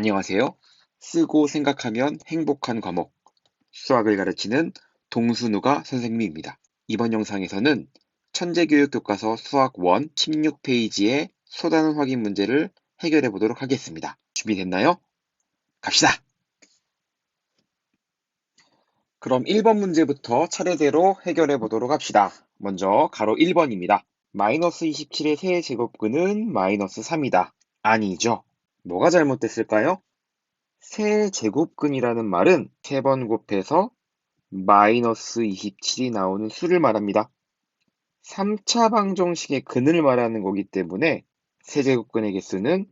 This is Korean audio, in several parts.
안녕하세요. 쓰고 생각하면 행복한 과목, 수학을 가르치는 동순우가 선생님입니다. 이번 영상에서는 천재교육교과서 수학 1 16페이지의 소단원 확인 문제를 해결해 보도록 하겠습니다. 준비됐나요? 갑시다! 그럼 1번 문제부터 차례대로 해결해 보도록 합시다. 먼저 가로 1번입니다. 마이너스 27의 세제곱근은 마이너스 3이다. 아니죠. 뭐가 잘못됐을까요? 세제곱근이라는 말은 3번 곱해서 마이너스 27이 나오는 수를 말합니다. 3차 방정식의 근을 말하는 거기 때문에 세제곱근의 개수는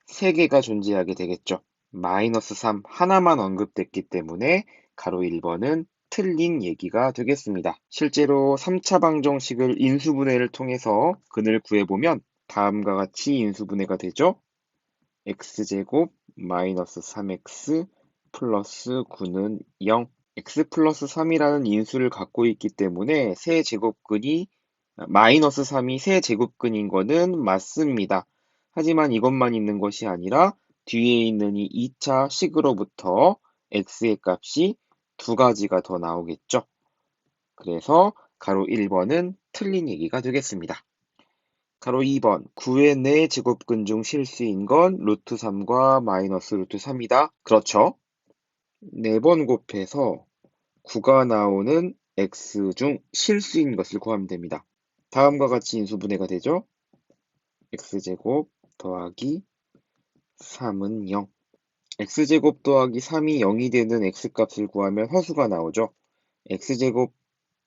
3개가 존재하게 되겠죠. 마이너스 3 하나만 언급됐기 때문에 가로 1번은 틀린 얘기가 되겠습니다. 실제로 3차 방정식을 인수분해를 통해서 근을 구해보면 다음과 같이 인수분해가 되죠. x제곱 마이너스 3x 플러스 9는 0. x 플러스 3이라는 인수를 갖고 있기 때문에 세제곱근이 마이너스 3이 세제곱근인 거는 맞습니다. 하지만 이것만 있는 것이 아니라 뒤에 있는 이 2차 식으로부터 x의 값이 두 가지가 더 나오겠죠. 그래서 가로 1번은 틀린 얘기가 되겠습니다. 가로 2번 9의 4제곱근 중 실수인 건 루트 3과 마이너스 루트 3이다. 그렇죠. 4번 곱해서 9가 나오는 x 중 실수인 것을 구하면 됩니다. 다음과 같이 인수분해가 되죠. x제곱 더하기 3은 0. x제곱 더하기 3이 0이 되는 x값을 구하면 허수가 나오죠. x제곱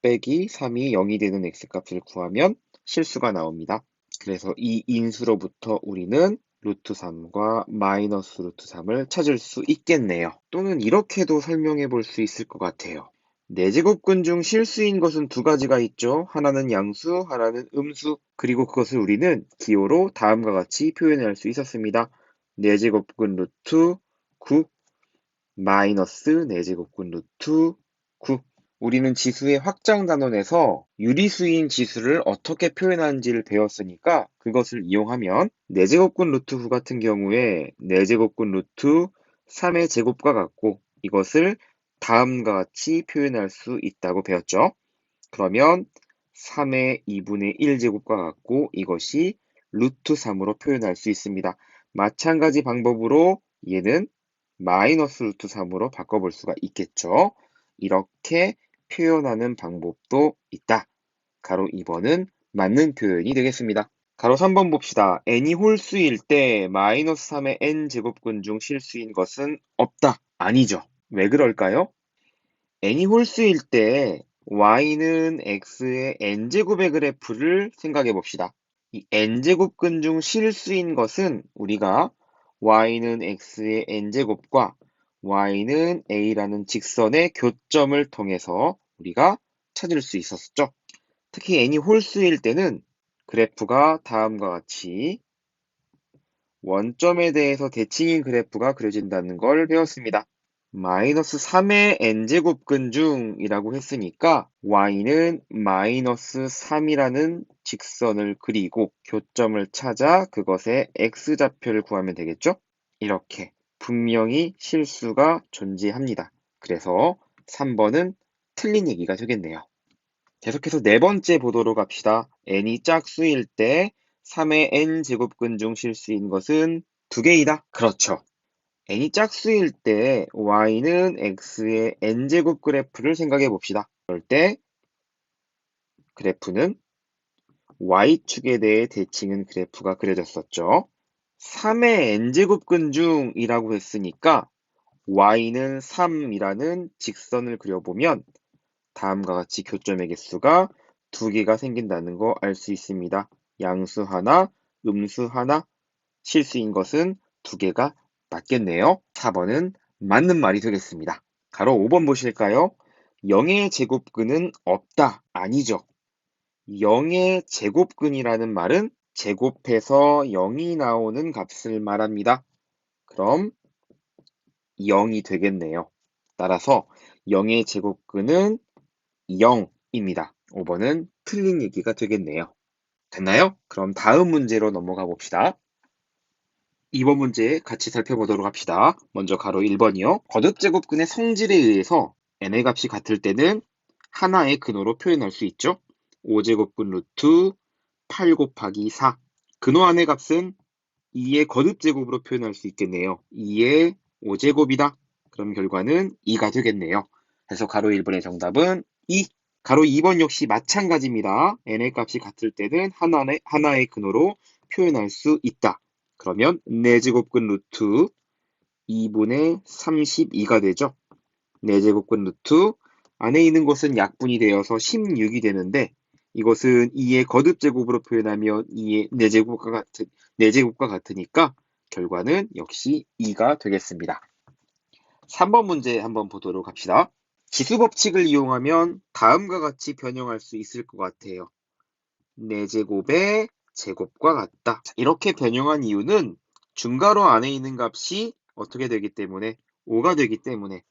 빼기 3이 0이 되는 x값을 구하면 실수가 나옵니다. 그래서 이 인수로부터 우리는 루트 3과 마이너스 루트 3을 찾을 수 있겠네요. 또는 이렇게도 설명해 볼 수 있을 것 같아요. 4제곱근 중 실수인 것은 두 가지가 있죠. 하나는 양수, 하나는 음수. 그리고 그것을 우리는 기호로 다음과 같이 표현할 수 있었습니다. 4제곱근 루트 9 마이너스 4제곱근 루트 9. 우리는 지수의 확장 단원에서 유리수인 지수를 어떻게 표현하는지를 배웠으니까 그것을 이용하면 4제곱근 루트 9 같은 경우에 4제곱근 루트 3의 제곱과 같고 이것을 다음과 같이 표현할 수 있다고 배웠죠. 그러면 3의 2분의 1제곱과 같고 이것이 루트 3으로 표현할 수 있습니다. 마찬가지 방법으로 얘는 마이너스 루트 3으로 바꿔볼 수가 있겠죠. 이렇게 표현하는 방법도 있다. 가로 2번은 맞는 표현이 되겠습니다. 가로 3번 봅시다. n이 홀수일 때 마이너스 3의 n제곱근 중 실수인 것은 없다. 아니죠. 왜 그럴까요? n이 홀수일 때 y는 x의 n제곱의 그래프를 생각해 봅시다. 이 n제곱근 중 실수인 것은 우리가 y는 x의 n제곱과 y는 a라는 직선의 교점을 통해서 우리가 찾을 수 있었죠. 특히 n이 홀수일 때는 그래프가 다음과 같이 원점에 대해서 대칭인 그래프가 그려진다는 걸 배웠습니다. 마이너스 3의 n제곱근 중이라고 했으니까 y는 마이너스 3이라는 직선을 그리고 교점을 찾아 그것의 x좌표를 구하면 되겠죠? 이렇게 분명히 실수가 존재합니다. 그래서 3번은 틀린 얘기가 되겠네요. 계속해서 네 번째 보도록 합시다. n이 짝수일 때 3의 n제곱근 중 실수인 것은 2개이다. 그렇죠. n이 짝수일 때 y는 x의 n제곱 그래프를 생각해 봅시다. 그럴 때 그래프는 y축에 대해 대칭은 그래프가 그려졌었죠. 3의 n제곱근 중이라고 했으니까 y는 3이라는 직선을 그려보면 다음과 같이 교점의 개수가 2개가 생긴다는 거 알 수 있습니다. 양수 하나, 음수 하나, 실수인 것은 2개가 맞겠네요. 4번은 맞는 말이 되겠습니다. 가로 5번 보실까요? 0의 제곱근은 없다. 아니죠. 0의 제곱근이라는 말은 제곱해서 0이 나오는 값을 말합니다. 그럼 0이 되겠네요. 따라서 0의 제곱근은 0입니다. 5번은 틀린 얘기가 되겠네요. 됐나요? 그럼 다음 문제로 넘어가 봅시다. 2번 문제 같이 살펴보도록 합시다. 먼저 가로 1번이요. 거듭제곱근의 성질에 의해서 n의 값이 같을 때는 하나의 근호로 표현할 수 있죠. 5제곱근 루트 8 곱하기 4. 근호 안의 값은 2의 거듭제곱으로 표현할 수 있겠네요. 2의 5제곱이다. 그럼 결과는 2가 되겠네요. 그래서 가로 1번의 정답은 2. 가로 2번 역시 마찬가지입니다. n의 값이 같을 때는 하나의 근호로 표현할 수 있다. 그러면 4제곱근 루트 2분의 32가 되죠. 4제곱근 루트 안에 있는 것은 약분이 되어서 16이 되는데 이것은 2의 거듭제곱으로 표현하면 2의 4제곱과 같으니까 결과는 역시 2가 되겠습니다. 3번 문제 한번 보도록 합시다. 지수 법칙을 이용하면 다음과 같이 변형할 수 있을 것 같아요. 4제곱의 제곱과 같다. 이렇게 변형한 이유는 중괄호 안에 있는 값이 어떻게 되기 때문에 5가 되기 때문에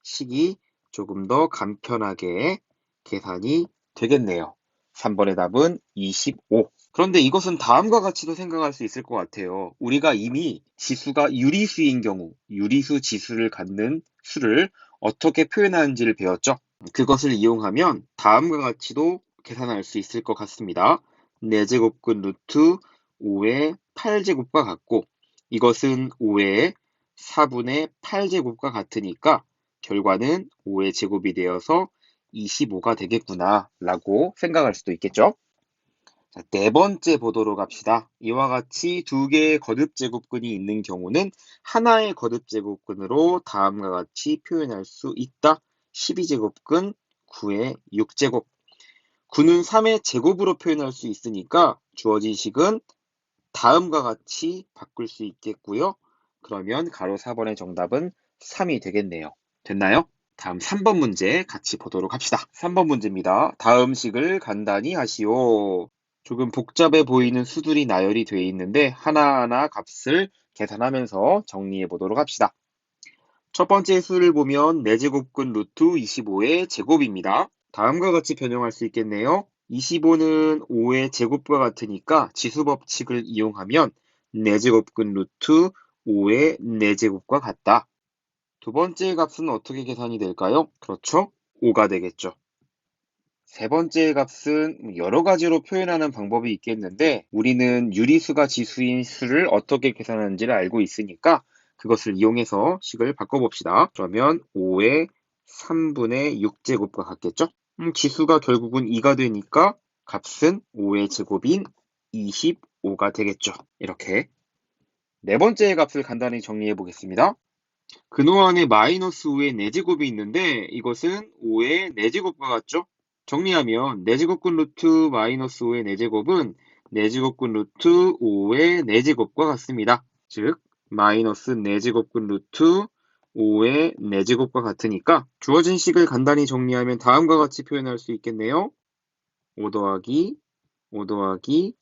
식이 조금 더 간편하게 계산이 되겠네요. 3번의 답은 25. 그런데 이것은 다음과 같이도 생각할 수 있을 것 같아요. 우리가 이미 지수가 유리수인 경우, 유리수 지수를 갖는 수를 어떻게 표현하는지를 배웠죠. 그것을 이용하면 다음과 같이도 계산할 수 있을 것 같습니다. 4제곱근 루트 5의 8제곱과 같고 이것은 5의 4분의 8제곱과 같으니까 결과는 5의 제곱이 되어서 25가 되겠구나 라고 생각할 수도 있겠죠. 자, 네 번째 보도록 합시다. 이와 같이 두 개의 거듭제곱근이 있는 경우는 하나의 거듭제곱근으로 다음과 같이 표현할 수 있다. 12제곱근 9의 6제곱. 9는 3의 제곱으로 표현할 수 있으니까 주어진 식은 다음과 같이 바꿀 수 있겠고요. 그러면 가로 4번의 정답은 3이 되겠네요. 됐나요? 다음 3번 문제 같이 보도록 합시다. 3번 문제입니다. 다음 식을 간단히 하시오. 조금 복잡해 보이는 수들이 나열이 되어 있는데 하나하나 값을 계산하면서 정리해 보도록 합시다. 첫 번째 수를 보면 4제곱근 루트 25의 제곱입니다. 다음과 같이 변형할 수 있겠네요. 25는 5의 제곱과 같으니까 지수 법칙을 이용하면 4제곱근 루트 5의 4제곱과 같다. 두 번째 값은 어떻게 계산이 될까요? 그렇죠. 5가 되겠죠. 세 번째 값은 여러 가지로 표현하는 방법이 있겠는데 우리는 유리수가 지수인 수를 어떻게 계산하는지를 알고 있으니까 그것을 이용해서 식을 바꿔봅시다. 그러면 5의 3분의 6제곱과 같겠죠? 지수가 결국은 2가 되니까 값은 5의 제곱인 25가 되겠죠. 이렇게 네 번째 값을 간단히 정리해 보겠습니다. 근호 안에 마이너스 5의 4제곱이 있는데 이것은 5의 4제곱과 같죠? 정리하면 4제곱근 루트 마이너스 5의 4제곱은 4제곱근 루트 5의 4제곱과 같습니다. 즉 마이너스 4제곱근 루트 5의 4제곱과 같으니까 주어진 식을 간단히 정리하면 다음과 같이 표현할 수 있겠네요. 5 더하기 5 더하기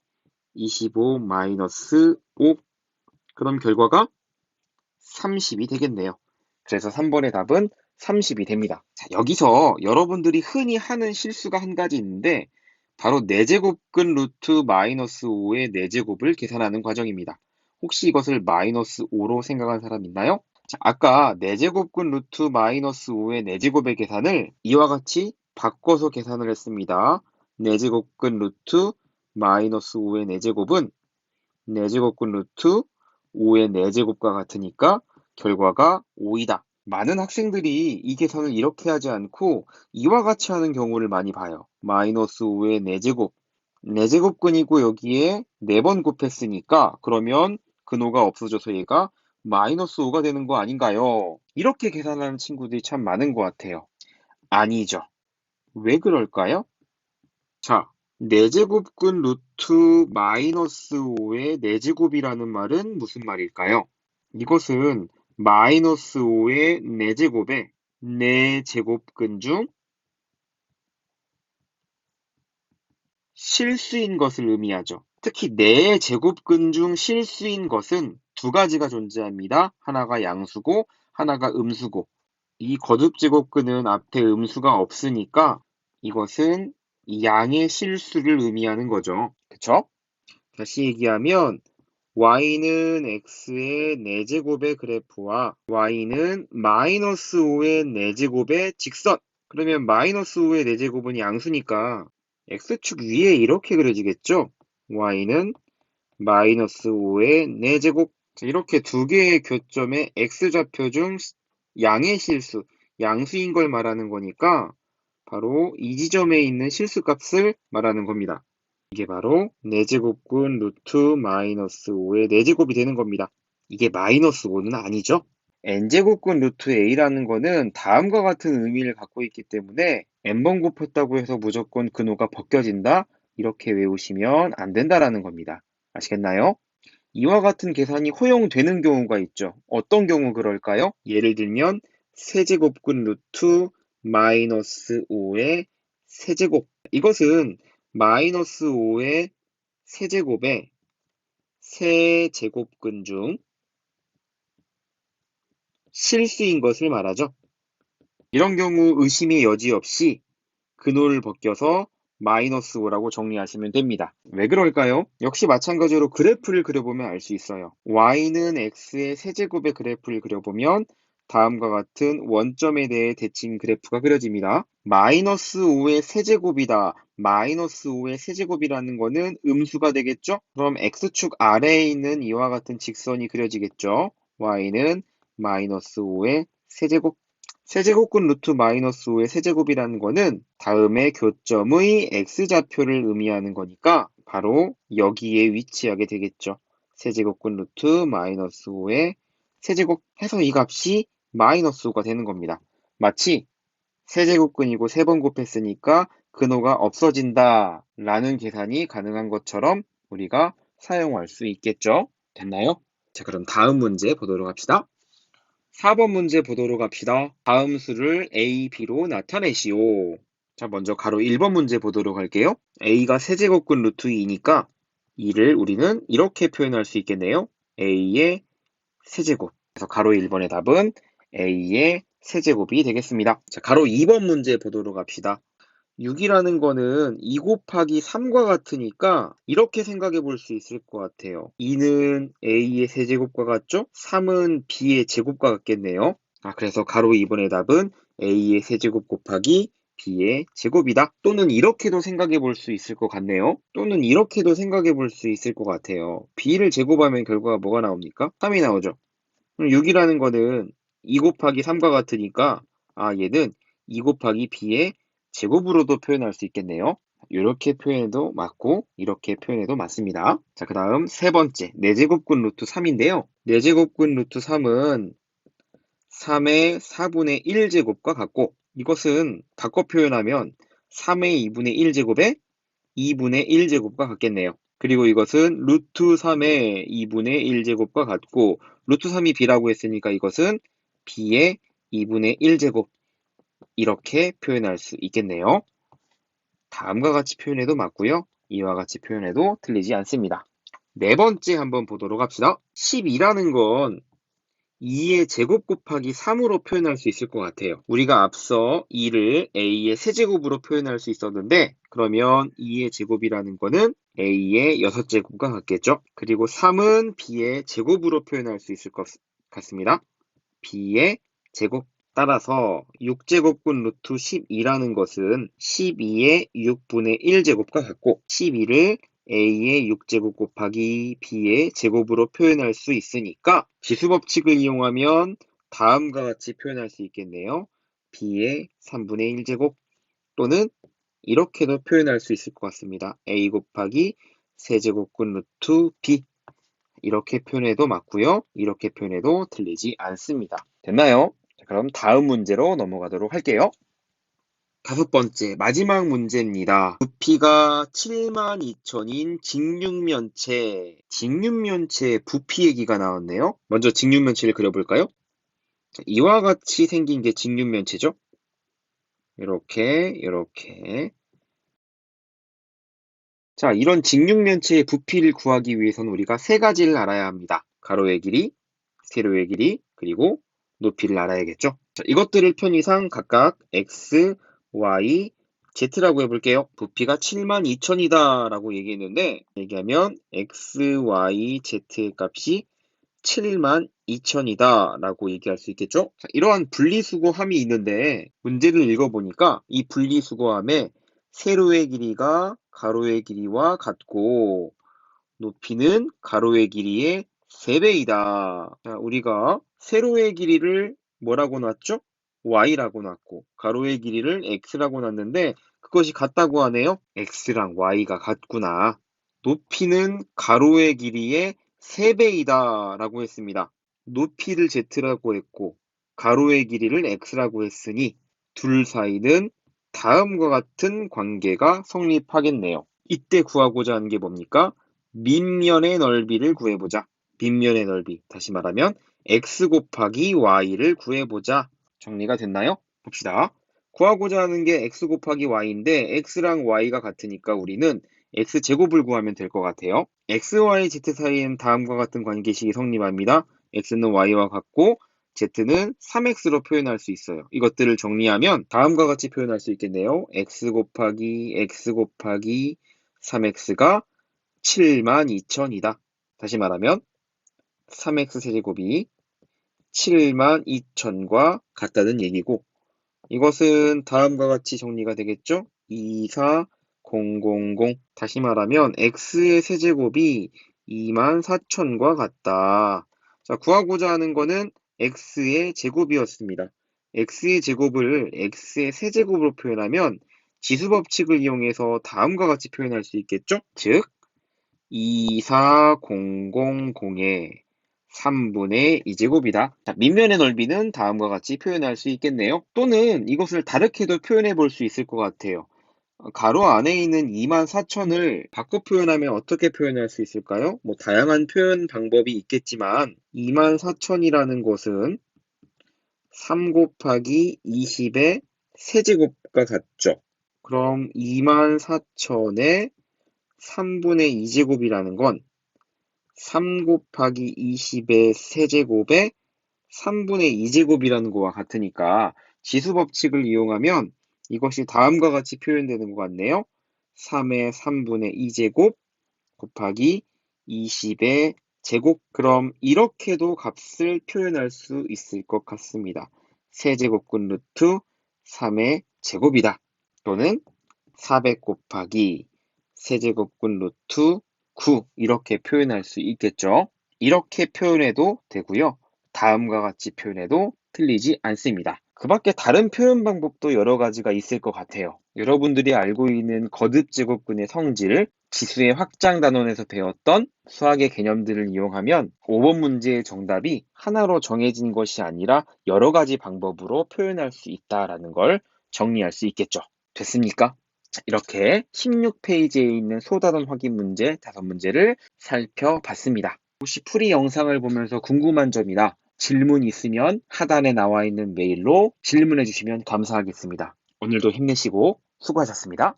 25 마이너스 5. 그럼 결과가 30이 되겠네요. 그래서 3번의 답은 30이 됩니다. 자, 여기서 여러분들이 흔히 하는 실수가 한 가지 있는데 바로 4제곱근 루트 마이너스 5의 4제곱을 계산하는 과정입니다. 혹시 이것을 마이너스 5로 생각한 사람 있나요? 자, 아까 4제곱근 루트 마이너스 5의 4제곱의 계산을 이와 같이 바꿔서 계산을 했습니다. 4제곱근 루트 마이너스 5의 4제곱은 4제곱근 루트 5의 4제곱과 같으니까 결과가 5이다. 많은 학생들이 이 계산을 이렇게 하지 않고 이와 같이 하는 경우를 많이 봐요. 마이너스 5의 4제곱. 4제곱근이고 여기에 4번 곱했으니까 그러면 근호가 없어져서 얘가 마이너스 5가 되는 거 아닌가요? 이렇게 계산하는 친구들이 참 많은 것 같아요. 아니죠. 왜 그럴까요? 자, 4제곱근 루트 마이너스 5의 4제곱이라는 말은 무슨 말일까요? 이것은 마이너스 5의 4제곱에 4제곱근 중 실수인 것을 의미하죠. 특히 4제곱근 중 실수인 것은 두 가지가 존재합니다. 하나가 양수고 하나가 음수고 이 거듭제곱근은 앞에 음수가 없으니까 이것은 양의 실수를 의미하는 거죠. 그쵸? 다시 얘기하면 y는 x의 4제곱의 그래프와 y는 마이너스 5의 4제곱의 직선. 그러면 마이너스 5의 4제곱은 양수니까 x축 위에 이렇게 그려지겠죠? y는 마이너스 5의 4제곱. 이렇게 두 개의 교점의 x좌표 중 양의 실수, 양수인 걸 말하는 거니까 바로 이 지점에 있는 실수값을 말하는 겁니다. 이게 바로 4제곱근 루트 마이너스 5의 4제곱이 되는 겁니다. 이게 마이너스 5는 아니죠? n제곱근 루트 a라는 거는 다음과 같은 의미를 갖고 있기 때문에 n번 곱했다고 해서 무조건 근호가 벗겨진다? 이렇게 외우시면 안 된다라는 겁니다. 아시겠나요? 이와 같은 계산이 허용되는 경우가 있죠. 어떤 경우 그럴까요? 예를 들면 세제곱근 루트 마이너스 5의 세제곱. 이것은 마이너스 5의 세제곱의 세제곱근 중 실수인 것을 말하죠. 이런 경우 의심의 여지 없이 근호를 벗겨서 마이너스 5라고 정리하시면 됩니다. 왜 그럴까요? 역시 마찬가지로 그래프를 그려보면 알 수 있어요. y는 x의 세제곱의 그래프를 그려보면 다음과 같은 원점에 대해 대칭 그래프가 그려집니다. 마이너스 5의 세제곱이다. 마이너스 5의 세제곱이라는 거는 음수가 되겠죠? 그럼 x축 아래에 있는 이와 같은 직선이 그려지겠죠? y는 마이너스 5의 세제곱. 세제곱근 루트 마이너스 5의 세제곱이라는 거는 다음의 교점의 x좌표를 의미하는 거니까 바로 여기에 위치하게 되겠죠. 세제곱근 루트 마이너스 5의 세제곱 해서 이 값이 마이너스 5가 되는 겁니다. 마치 세제곱근이고 3번 곱했으니까 근호가 없어진다 라는 계산이 가능한 것처럼 우리가 사용할 수 있겠죠. 됐나요? 자, 그럼 다음 문제 보도록 합시다. 4번 문제 보도록 합시다. 다음 수를 a, b로 나타내시오. 자, 먼저 가로 1번 문제 보도록 할게요. a가 세제곱근 루트 2니까 2를 우리는 이렇게 표현할 수 있겠네요. a의 세제곱. 그래서 가로 1번의 답은 a의 세제곱이 되겠습니다. 자, 가로 2번 문제 보도록 합시다. 6이라는 거는 2 곱하기 3과 같으니까 이렇게 생각해 볼 수 있을 것 같아요. 2는 a의 세제곱과 같죠? 3은 b의 제곱과 같겠네요. 그래서 가로 2번의 답은 a의 세제곱 곱하기 b의 제곱이다. 또는 이렇게도 생각해 볼 수 있을 것 같네요. 또는 이렇게도 생각해 볼 수 있을 것 같아요. b를 제곱하면 결과가 뭐가 나옵니까? 3이 나오죠. 6이라는 거는 2 곱하기 3과 같으니까 얘는 2 곱하기 b의 제곱으로도 표현할 수 있겠네요. 이렇게 표현해도 맞고 이렇게 표현해도 맞습니다. 자, 그 다음 세 번째 4제곱근 루트 3인데요. 4제곱근 루트 3은 3의 4분의 1제곱과 같고 이것은 바꿔 표현하면 3의 2분의 1제곱에 2분의 1제곱과 같겠네요. 그리고 이것은 루트 3의 2분의 1제곱과 같고 루트 3이 b라고 했으니까 이것은 b의 2분의 1제곱 이렇게 표현할 수 있겠네요. 다음과 같이 표현해도 맞고요. 이와 같이 표현해도 틀리지 않습니다. 네 번째 한번 보도록 합시다. 12라는 건 2의 제곱 곱하기 3으로 표현할 수 있을 것 같아요. 우리가 앞서 2를 a의 세제곱으로 표현할 수 있었는데 그러면 2의 제곱이라는 거는 a의 6제곱과 같겠죠. 그리고 3은 b의 제곱으로 표현할 수 있을 것 같습니다. b의 제곱. 따라서 6제곱근 루트 12라는 것은 12의 6분의 1제곱과 같고 12를 a의 6제곱 곱하기 b의 제곱으로 표현할 수 있으니까 지수법칙을 이용하면 다음과 같이 표현할 수 있겠네요. b의 3분의 1제곱 또는 이렇게도 표현할 수 있을 것 같습니다. a 곱하기 세제곱근 루트 b 이렇게 표현해도 맞고요. 이렇게 표현해도 틀리지 않습니다. 됐나요? 자, 그럼 다음 문제로 넘어가도록 할게요. 5번째 마지막 문제입니다. 부피가 72,000인 직육면체 부피 얘기가 나왔네요. 먼저 직육면체를 그려볼까요? 자, 이와 같이 생긴 게 직육면체죠. 이렇게. 자, 이런 직육면체의 부피를 구하기 위해서는 우리가 세 가지를 알아야 합니다. 가로의 길이, 세로의 길이, 그리고 높이를 알아야겠죠. 자, 이것들을 편의상 각각 x, y, Z라고 해볼게요. 부피가 72,000이다 라고 얘기했는데, 얘기하면 x, y, z의 값이 72,000이다 라고 얘기할 수 있겠죠? 자, 이러한 분리수거함이 있는데 문제를 읽어보니까 이 분리수거함에 세로의 길이가 가로의 길이와 같고 높이는 가로의 길이의 3배이다. 자, 우리가 세로의 길이를 뭐라고 놨죠? y라고 놨고 가로의 길이를 x라고 놨는데 그것이 같다고 하네요. x랑 y가 같구나. 높이는 가로의 길이의 3배이다 라고 했습니다. 높이를 z라고 했고 가로의 길이를 x라고 했으니 둘 사이는 다음과 같은 관계가 성립하겠네요. 이때 구하고자 하는 게 뭡니까? 밑면의 넓이를 구해보자. 밑면의 넓이. 다시 말하면 x 곱하기 y를 구해보자. 정리가 됐나요? 봅시다. 구하고자 하는 게 x 곱하기 y인데 x랑 y가 같으니까 우리는 x제곱을 구하면 될 것 같아요. x, y, z 사이엔 다음과 같은 관계식이 성립합니다. x는 y와 같고 z는 3x로 표현할 수 있어요. 이것들을 정리하면 다음과 같이 표현할 수 있겠네요. x 곱하기 3x가 72,000이다. 다시 말하면 3x 세제곱이 72,000과 같다는 얘기고 이것은 다음과 같이 정리가 되겠죠? 2, 4, 0, 0, 0. 다시 말하면 x의 세제곱이 24,000과 같다. 자, 구하고자 하는 거는 x의 제곱이었습니다. x의 제곱을 x의 세제곱으로 표현하면 지수법칙을 이용해서 다음과 같이 표현할 수 있겠죠? 즉 24000의 3분의 2제곱이다. 자, 밑면의 넓이는 다음과 같이 표현할 수 있겠네요. 또는 이것을 다르게도 표현해 볼 수 있을 것 같아요. 가로 안에 있는 24,000을 바꿔 표현하면 어떻게 표현할 수 있을까요? 뭐 다양한 표현 방법이 있겠지만 24,000이라는 것은 3 곱하기 20의 세제곱과 같죠. 그럼 24,000의 3분의 2제곱이라는 건 3 곱하기 20의 세제곱에 3분의 2제곱이라는 거와 같으니까 지수법칙을 이용하면 이것이 다음과 같이 표현되는 것 같네요. 3의 3분의 2제곱 곱하기 20의 제곱. 그럼 이렇게도 값을 표현할 수 있을 것 같습니다. 세제곱근 루트 3의 제곱이다. 또는 400 곱하기 세제곱근 루트 9 이렇게 표현할 수 있겠죠. 이렇게 표현해도 되고요. 다음과 같이 표현해도 틀리지 않습니다. 그 밖에 다른 표현 방법도 여러 가지가 있을 것 같아요. 여러분들이 알고 있는 거듭제곱근의 성질, 지수의 확장 단원에서 배웠던 수학의 개념들을 이용하면 5번 문제의 정답이 하나로 정해진 것이 아니라 여러 가지 방법으로 표현할 수 있다는 걸 정리할 수 있겠죠. 됐습니까? 자, 이렇게 16페이지에 있는 소단원 확인 문제 5문제를 살펴봤습니다. 혹시 풀이 영상을 보면서 궁금한 점이나 질문 있으면 하단에 나와 있는 메일로 질문해 주시면 감사하겠습니다. 오늘도 힘내시고 수고하셨습니다.